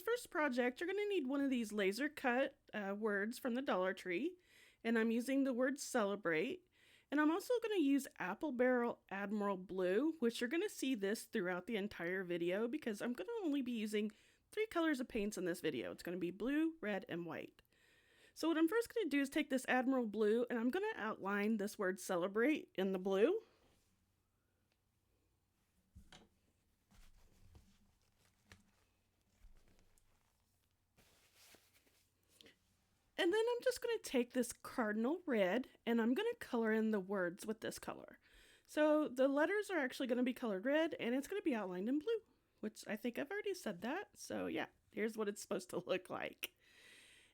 first project, you're going to need one of these laser cut words from the Dollar Tree. And I'm using the word celebrate. And I'm also going to use Apple Barrel Admiral Blue, which you're going to see this throughout the entire video because I'm going to only be using 3 colors of paints in this video. It's going to be blue, red, and white. So what I'm first going to do is take this Admiral Blue and I'm going to outline this word celebrate in the blue. And then I'm just going to take this cardinal red and I'm going to color in the words with this color. So the letters are actually going to be colored red and it's going to be outlined in blue, which I think I've already said that. So yeah, here's what it's supposed to look like.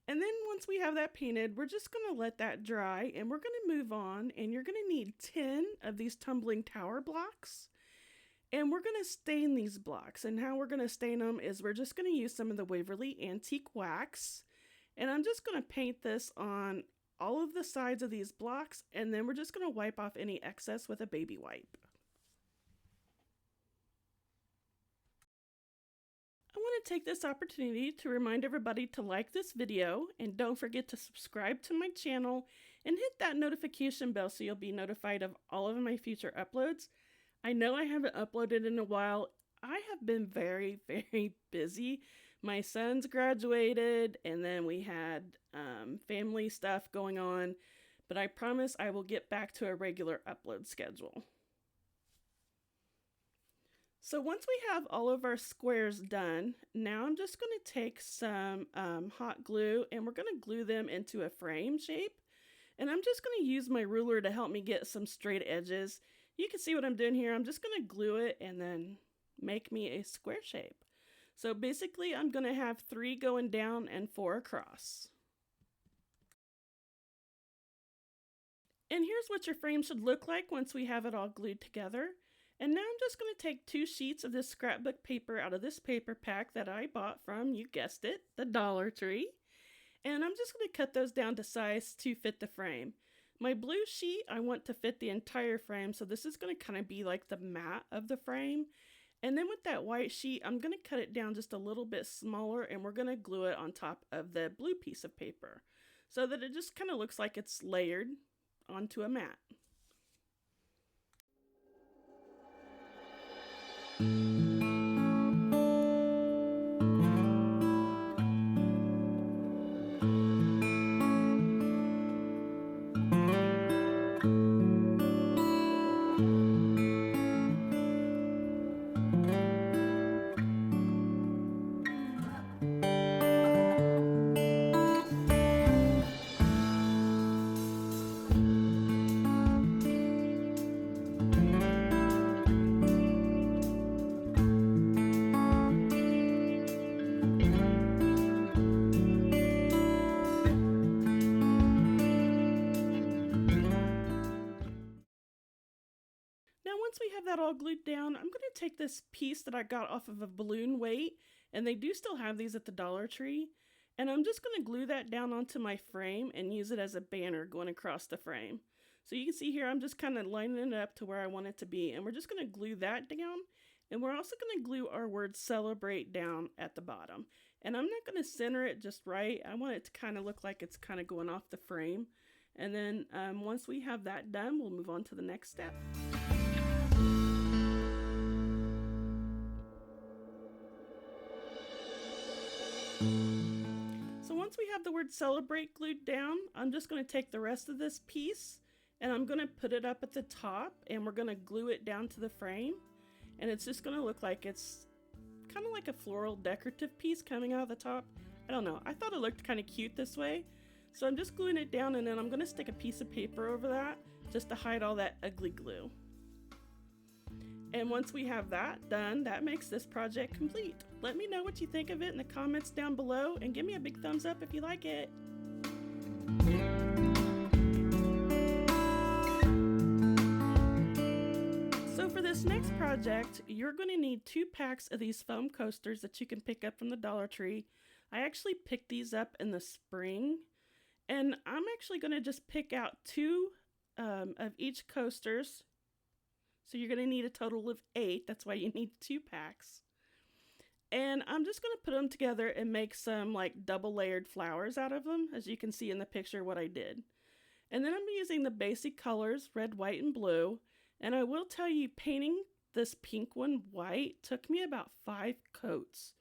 And then once we have that painted, we're just going to let that dry and we're going to move on, and you're going to need 10 of these tumbling tower blocks. And we're going to stain these blocks, and how we're going to stain them is we're just going to use some of the Waverly Antique Wax. And I'm just going to paint this on all of the sides of these blocks, and then we're just going to wipe off any excess with a baby wipe. I want to take this opportunity to remind everybody to like this video, and don't forget to subscribe to my channel and hit that notification bell so you'll be notified of all of my future uploads. I know I haven't uploaded in a while. I have been very, very busy. My son's graduated, and then we had family stuff going on, but I promise I will get back to a regular upload schedule. So once we have all of our squares done, now I'm just going to take some hot glue and we're going to glue them into a frame shape. And I'm just going to use my ruler to help me get some straight edges. You can see what I'm doing here. I'm just going to glue it and then make me a square shape. So basically I'm going to have 3 going down and 4 across. And here's what your frame should look like once we have it all glued together. And now I'm just going to take 2 sheets of this scrapbook paper out of this paper pack that I bought from, you guessed it, the Dollar Tree. And I'm just going to cut those down to size to fit the frame. My blue sheet I want to fit the entire frame, so this is going to kind of be like the mat of the frame. And then with that white sheet, I'm going to cut it down just a little bit smaller, and we're going to glue it on top of the blue piece of paper so that it just kind of looks like it's layered onto a mat. Once we have that all glued down, I'm going to take this piece that I got off of a balloon weight, and they do still have these at the Dollar Tree, and I'm just going to glue that down onto my frame and use it as a banner going across the frame. So you can see here I'm just kind of lining it up to where I want it to be, and we're just going to glue that down, and we're also going to glue our word celebrate down at the bottom. And I'm not going to center it just right. I want it to kind of look like it's kind of going off the frame. And then once we have that done, we'll move on to the next step. So once we have the word celebrate glued down, I'm just going to take the rest of this piece and I'm going to put it up at the top, and we're going to glue it down to the frame, and it's just going to look like it's kind of like a floral decorative piece coming out of the top. I don't know, I thought it looked kind of cute this way, so I'm just gluing it down, and then I'm going to stick a piece of paper over that just to hide all that ugly glue. And once we have that done, that makes this project complete. Let me know what you think of it in the comments down below, and give me a big thumbs up if you like it. So for this next project, you're going to need 2 packs of these foam coasters that you can pick up from the Dollar Tree. I actually picked these up in the spring, and I'm actually going to just pick out 2 of each coasters. So you're going to need a total of 8. That's why you need 2 packs. And I'm just going to put them together and make some like double layered flowers out of them, as you can see in the picture what I did. And then I'm using the basic colors, red, white, and blue. And I will tell you, painting this pink one white took me about 5 coats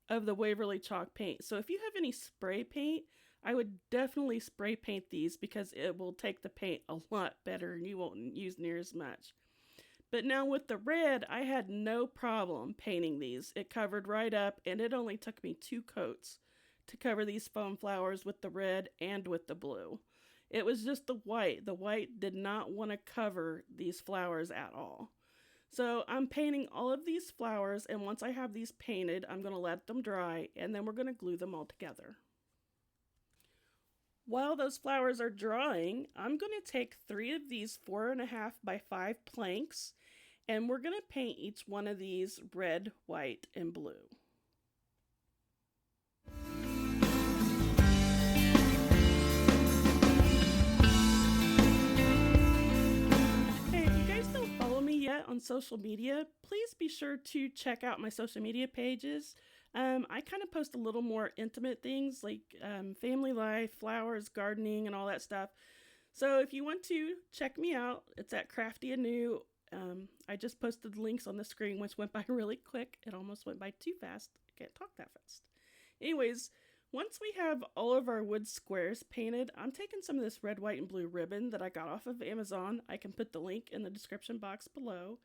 of the Waverly chalk paint. So if you have any spray paint, I would definitely spray paint these because it will take the paint a lot better and you won't use near as much. But now with the red, I had no problem painting these. It covered right up, and it only took me 2 coats to cover these foam flowers with the red and with the blue. It was just the white. The white did not want to cover these flowers at all. So I'm painting all of these flowers, and once I have these painted, I'm going to let them dry, and then we're going to glue them all together. While those flowers are drying, I'm going to take 3 of these 4.5 by 5 planks, and we're going to paint each one of these red, white, and blue. Hey, if you guys don't follow me yet on social media, please be sure to check out my social media pages. I kind of post a little more intimate things like family life, flowers, gardening, and all that stuff. So if you want to check me out, it's at Crafty Anew. I just posted the links on the screen, which went by really quick. It almost went by too fast. I can't talk that fast. Anyways, once we have all of our wood squares painted, I'm taking some of this red, white, and blue ribbon that I got off of Amazon. I can put the link in the description box below.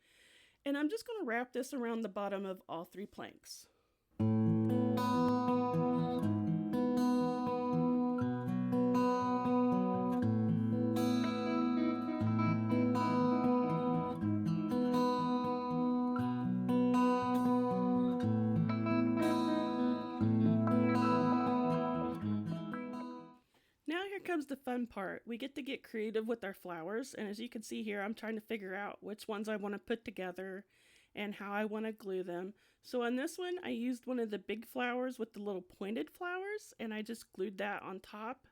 And I'm just going to wrap this around the bottom of all 3 planks. Now here comes the fun part. We get to get creative with our flowers, and as you can see here, I'm trying to figure out which ones I want to put together and how I want to glue them. So on this one, I used one of the big flowers with the little pointed flowers, and I just glued that on top,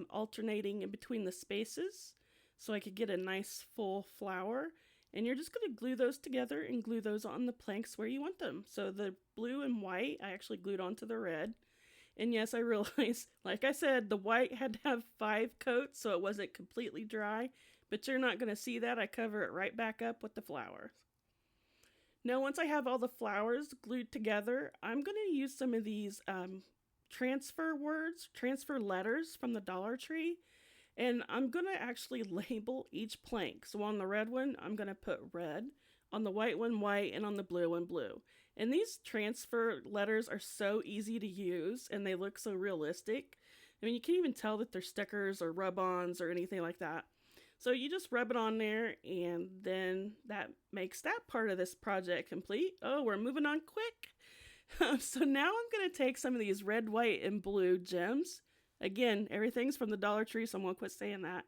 alternating in between the spaces so I could get a nice full flower. And you're just going to glue those together and glue those on the planks where you want them. So the blue and white, I actually glued onto the red. And yes, I realized, like I said, the white had to have 5 coats so it wasn't completely dry, but you're not going to see that. I cover it right back up with the flowers. Now, once I have all the flowers glued together, I'm going to use some of these transfer letters from the Dollar Tree, and I'm going to actually label each plank. So on the red one, I'm going to put red, on the white one, white, and on the blue one, blue. And these transfer letters are so easy to use, and they look so realistic. I mean, you can't even tell that they're stickers or rub-ons or anything like that. So you just rub it on there, and then that makes that part of this project complete. Oh, we're moving on quick. So now I'm going to take some of these red, white, and blue gems. Again, everything's from the Dollar Tree, so I'm going to quit saying that.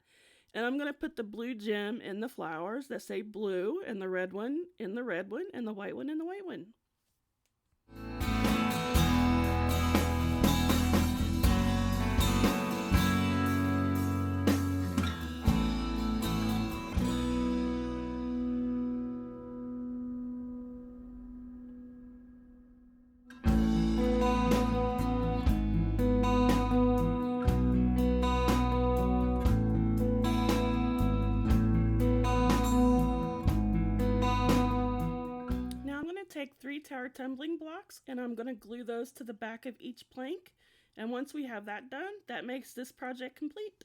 And I'm going to put the blue gem in the flowers that say blue, and the red one in the red one, and the white one in the white one. Take 3 tower tumbling blocks, and I'm going to glue those to the back of each plank. And once we have that done, that makes this project complete.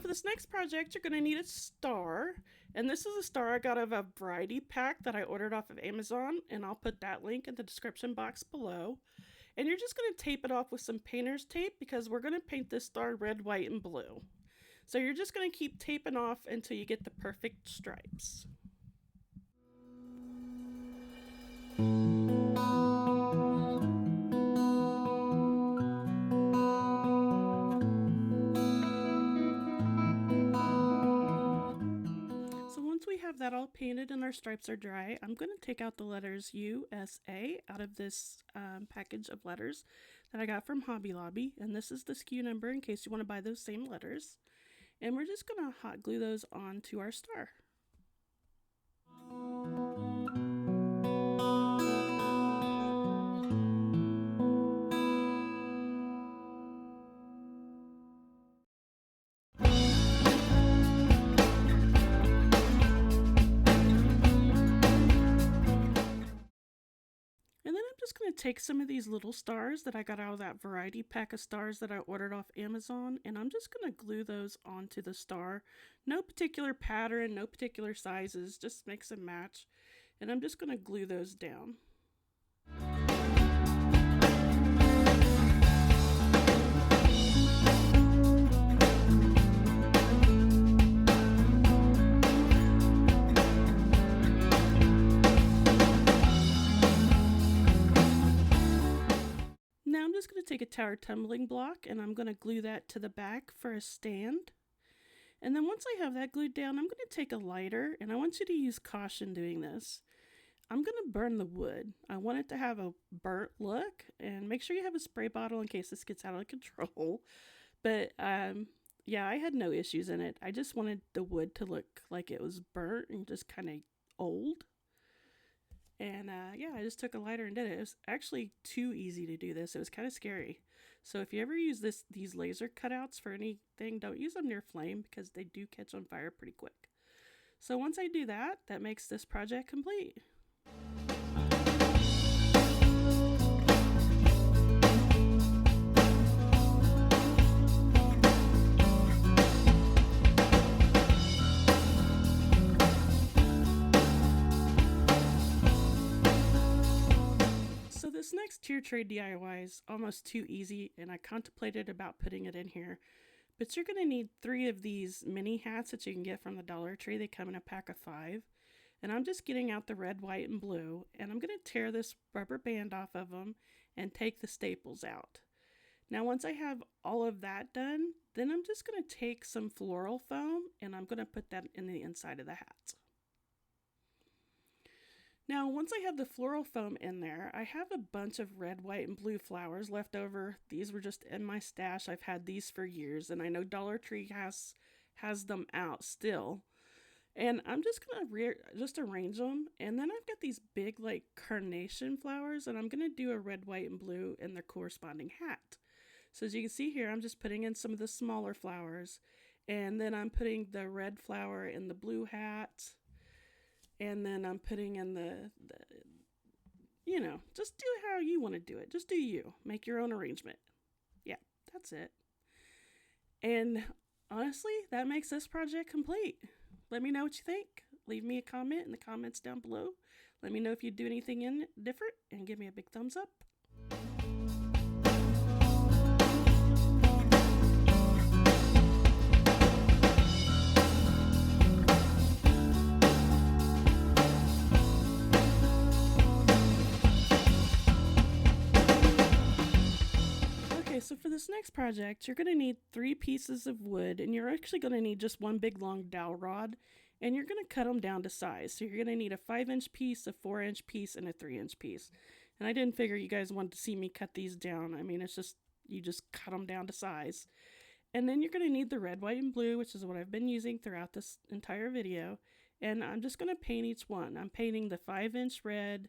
This next project, you're going to need a star, and this is a star I got out of a variety pack that I ordered off of Amazon, and I'll put that link in the description box below. And you're just going to tape it off with some painter's tape because we're going to paint this star red, white, and blue. So you're just going to keep taping off until you get the perfect stripes. have that all painted and our stripes are dry, I'm going to take out the letters USA out of this package of letters that I got from Hobby Lobby. And this is the SKU number in case you want to buy those same letters. And we're just going to hot glue those onto our star. And then I'm just going to take some of these little stars that I got out of that variety pack of stars that I ordered off Amazon, and I'm just going to glue those onto the star. No particular pattern, no particular sizes, just mix and match. And I'm just going to glue those down. Now I'm just going to take a tower tumbling block and I'm going to glue that to the back for a stand. And then once I have that glued down, I'm going to take a lighter, and I want you to use caution doing this. I'm going to burn the wood. I want it to have a burnt look, and make sure you have a spray bottle in case this gets out of control. But yeah, I had no issues in it. I just wanted the wood to look like it was burnt and just kind of old. And yeah, I just took a lighter and did it. It was actually too easy to do this. It was kind of scary. So if you ever use these laser cutouts for anything, don't use them near flame because they do catch on fire pretty quick. So once I do that, that makes this project complete. This next tier tray DIY is almost too easy, and I contemplated about putting it in here. But you're going to need 3 of these mini hats that you can get from the Dollar Tree. They come in a pack of 5. And I'm just getting out the red, white, and blue. And I'm going to tear this rubber band off of them and take the staples out. Now once I have all of that done, then I'm just going to take some floral foam and I'm going to put that in the inside of the hat. Now, once I have the floral foam in there, I have a bunch of red, white, and blue flowers left over. These were just in my stash. I've had these for years, and I know Dollar Tree has them out still. And I'm just going to arrange them. And then I've got these big, like, carnation flowers, and I'm going to do a red, white, and blue in their corresponding hat. So as you can see here, I'm just putting in some of the smaller flowers. And then I'm putting the red flower in the blue hat. And then I'm putting in the you know, just do how you want to do it. Just do you. Make your own arrangement. Yeah, that's it. And honestly, that makes this project complete. Let me know what you think. Leave me a comment in the comments down below. Let me know if you do anything in it different and give me a big thumbs up. So for this next project, you're going to need 3 pieces of wood, and you're actually going to need just one big long dowel rod, and you're going to cut them down to size. So you're going to need a 5-inch piece, a 4-inch piece, and a 3-inch piece. And I didn't figure you guys wanted to see me cut these down. I mean, it's just, you just cut them down to size. And then you're going to need the red, white, and blue, which is what I've been using throughout this entire video. And I'm just going to paint each one. I'm painting the 5-inch red,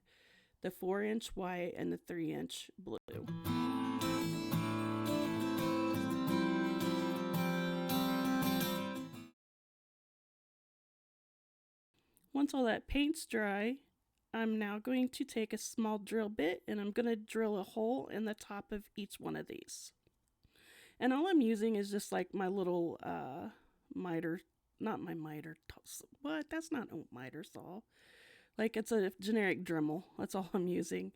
the 4-inch white, and the 3-inch blue. Once all that paint's dry, I'm now going to take a small drill bit and I'm going to drill a hole in the top of each one of these. And all I'm using is just like my little miter, not my miter, what? That's not a miter saw. Like it's a generic Dremel. That's all I'm using.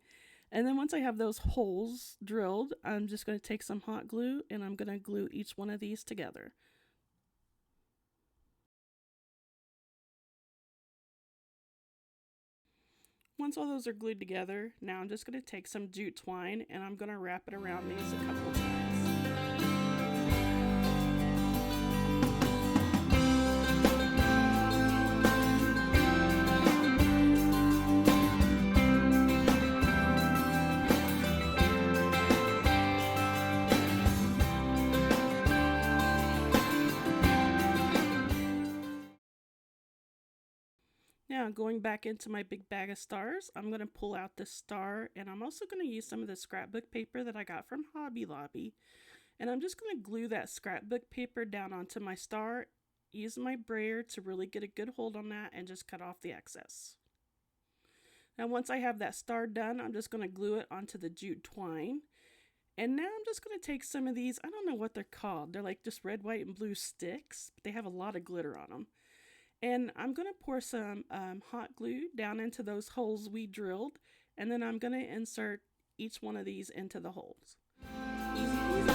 And then once I have those holes drilled, I'm just going to take some hot glue and I'm going to glue each one of these together. Once all those are glued together, now I'm just going to take some jute twine and I'm going to wrap it around these a couple of times. Now going back into my big bag of stars, I'm going to pull out this star, and I'm also going to use some of the scrapbook paper that I got from Hobby Lobby. And I'm just going to glue that scrapbook paper down onto my star, use my brayer to really get a good hold on that, and just cut off the excess. Now once I have that star done, I'm just going to glue it onto the jute twine. And now I'm just going to take some of these, I don't know what they're called. They're like just red, white, and blue sticks, but they have a lot of glitter on them. And I'm going to pour some hot glue down into those holes we drilled. And then I'm going to insert each one of these into the holes. Easy, easy.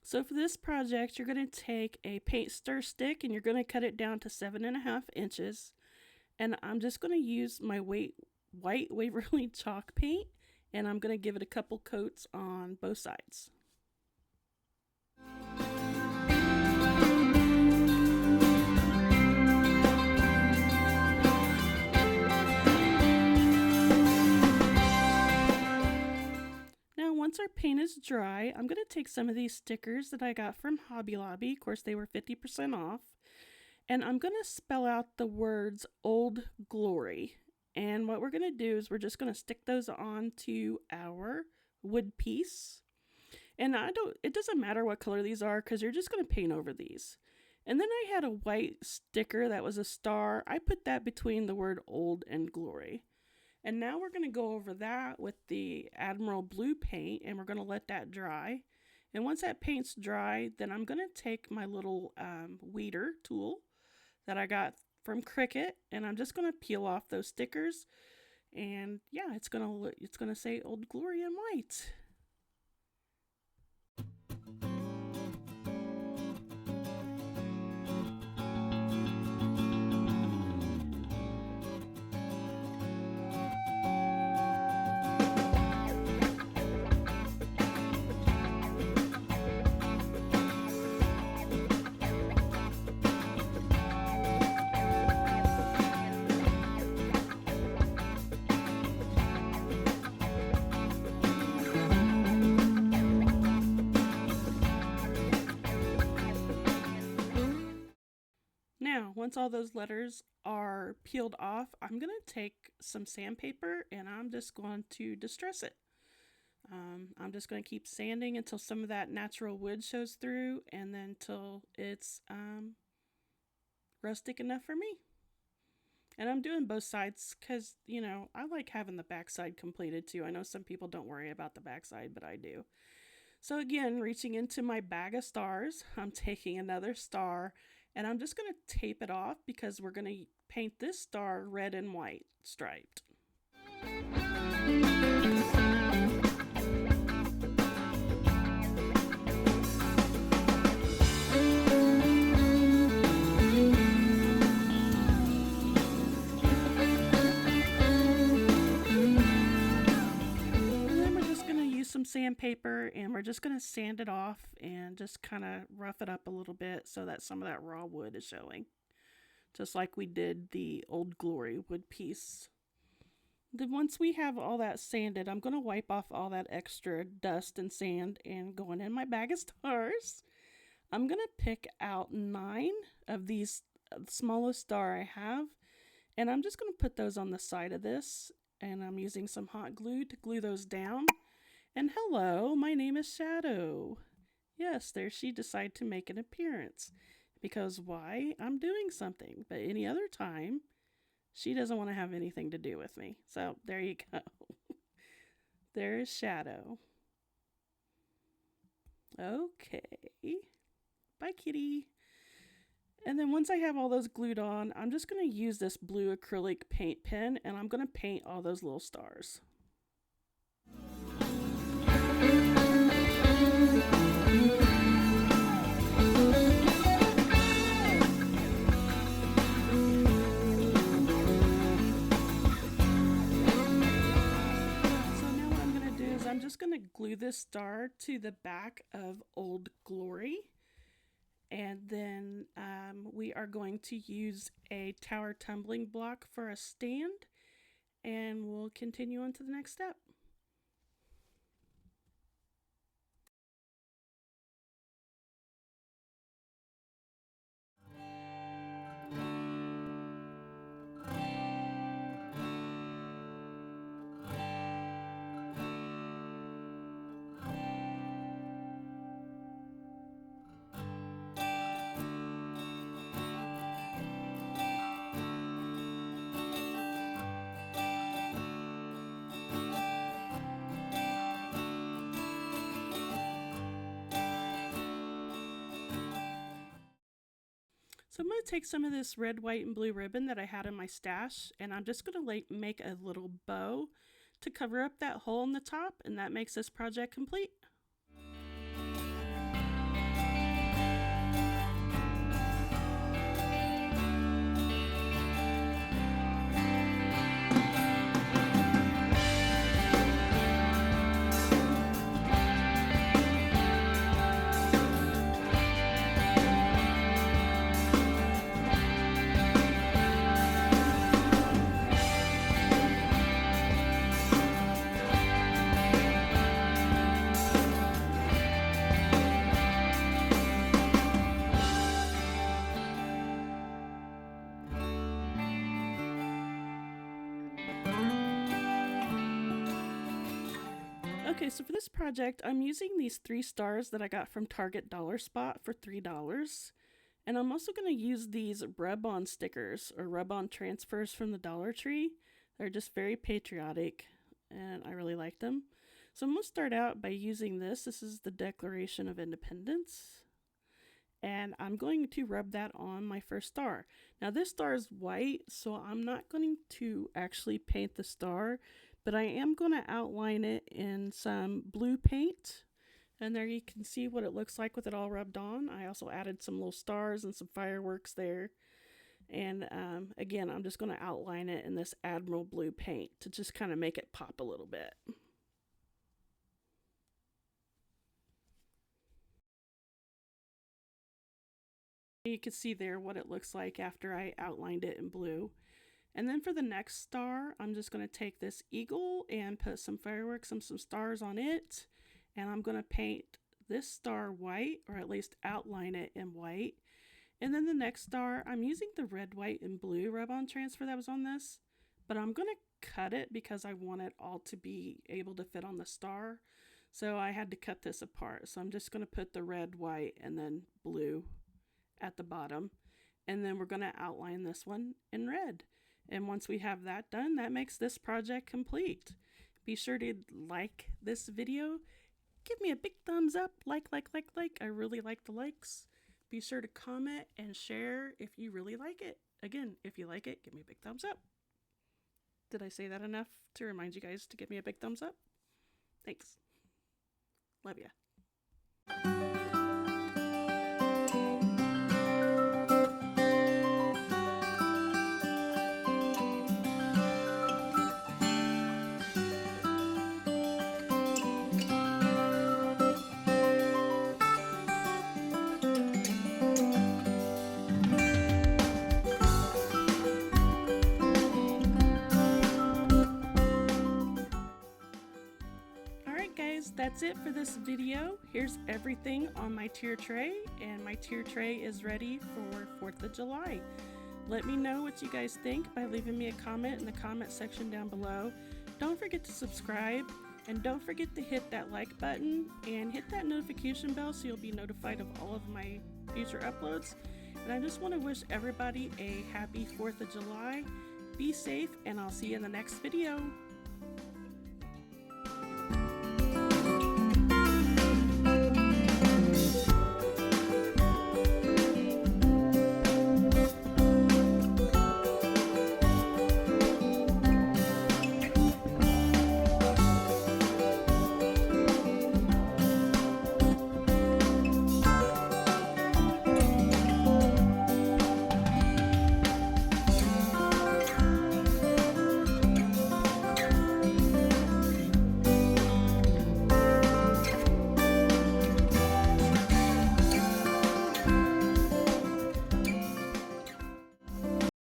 So for this project, you're going to take a paint stir stick and you're going to cut it down to 7.5 inches. And I'm just going to use my white Waverly chalk paint, and I'm going to give it a couple coats on both sides. Once our paint is dry, I'm going to take some of these stickers that I got from Hobby Lobby. Of course, they were 50% off. And I'm going to spell out the words Old Glory. And what we're going to do is we're just going to stick those onto our wood piece. And it doesn't matter what color these are because you're just going to paint over these. And then I had a white sticker that was a star. I put that between the word Old and Glory. And now we're going to go over that with the Admiral Blue paint, and we're going to let that dry. And once that paint's dry, then I'm going to take my little weeder tool that I got from Cricut, and I'm just going to peel off those stickers. And yeah, it's going to say Old Glory in white. Now, once all those letters are peeled off, I'm going to take some sandpaper and I'm just going to distress it. I'm just going to keep sanding until some of that natural wood shows through, and then till it's rustic enough for me. And I'm doing both sides because, you know, I like having the backside completed too. I know some people don't worry about the backside, but I do. So again, reaching into my bag of stars, I'm taking another star, and I'm just going to tape it off because we're going to paint this star red and white striped. Some sandpaper, and we're just going to sand it off and just kind of rough it up a little bit so that some of that raw wood is showing, just like we did the Old Glory wood piece. Then once we have all that sanded, I'm going to wipe off all that extra dust and sand and going in my bag of stars. I'm going to pick out 9 of these smallest star I have, and I'm just going to put those on the side of this, and I'm using some hot glue to glue those down. And hello, my name is Shadow. Yes, there she decided to make an appearance. Because why? I'm doing something. But any other time, she doesn't want to have anything to do with me. So there you go. There is Shadow. Okay. Bye, kitty. And then once I have all those glued on, I'm just going to use this blue acrylic paint pen and I'm going to paint all those little stars. I'm just going to glue this star to the back of Old Glory, and then we are going to use a tower tumbling block for a stand, and we'll continue on to the next step. So I'm going to take some of this red, white, and blue ribbon that I had in my stash, and I'm just going to make a little bow to cover up that hole in the top, and that makes this project complete. Okay, so for this project, I'm using these 3 stars that I got from Target Dollar Spot for $3. And I'm also going to use these rub-on stickers or rub-on transfers from the Dollar Tree. They're just very patriotic and I really like them. So I'm going to start out by using this. This is the Declaration of Independence. And I'm going to rub that on my first star. Now this star is white, so I'm not going to actually paint the star, but I am going to outline it in some blue paint. And there you can see what it looks like with it all rubbed on. I also added some little stars and some fireworks there. And again, I'm just going to outline it in this Admiral blue paint to just kind of make it pop a little bit. You can see there what it looks like after I outlined it in blue. And then for the next star, I'm just going to take this eagle and put some fireworks and some stars on it. And I'm going to paint this star white, or at least outline it in white. And then the next star, I'm using the red, white, and blue rub-on transfer that was on this. But I'm going to cut it because I want it all to be able to fit on the star. So I had to cut this apart. So I'm just going to put the red, white, and then blue at the bottom. And then we're going to outline this one in red. And once we have that done, that makes this project complete. Be sure to like this video. Give me a big thumbs up. Like. I really like the likes. Be sure to comment and share if you really like it. Again, if you like it, give me a big thumbs up. Did I say that enough to remind you guys to give me a big thumbs up? Thanks. Love ya. That's it for this video. Here's everything on my tier tray, and my tier tray is ready for 4th of July. Let me know what you guys think by leaving me a comment in the comment section down below. Don't forget to subscribe, and don't forget to hit that like button and hit that notification bell so you'll be notified of all of my future uploads. And I just want to wish everybody a happy 4th of July. Be safe, and I'll see you in the next video.